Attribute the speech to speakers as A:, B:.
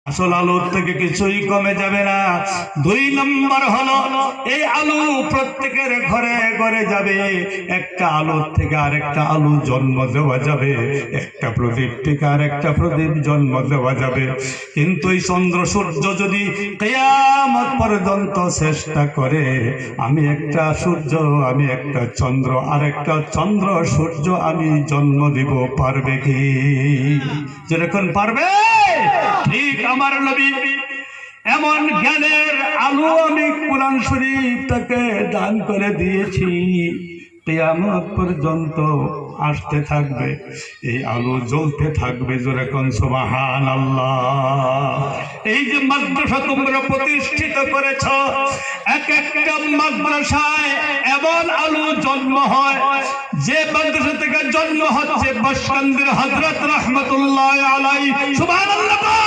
A: আসল আলোর থেকে কিছুই কমে যাবে না। 2 নম্বর হলো এই আলো প্রত্যেকের ঘরে ঘরে যাবে। একটা আলোর থেকে আরেকটা আলো জন্ম দেওয়া যাবে, একটা প্রদীপ থেকে আরেকটা প্রদীপ জন্ম দেওয়া যাবে। কিন্তু এই চন্দ্র সূর্য যদি কিয়ামত পর্যন্ত চেষ্টা করে, আমি একটা সূর্য, আমি একটা চন্দ্র, আরেকটা চন্দ্র সূর্য আমি জন্ম দিব, পারবে কি? যেরকম পারবে ঠিক আমার নবী এমন জ্ঞানের আলো আমি কুরআন শরীফ থেকে দান করে দিয়েছি, কিয়ামত পর্যন্ত আসতে থাকবে, এই আলো জ্বলতে থাকবে। যেরকম সুবহানাল্লাহ। এই যে মাদ্রাসা তোমরা প্রতিষ্ঠিত করেছ, এক একটা মাদ্রাসায় এমন আলো জন্ম হয়, যে মাদ্রাসা থেকে জন্ম হচ্ছে বাসকান্দির হযরত রাহমাতুল্লাহ আলাইহি। সুবহানাল্লাহ।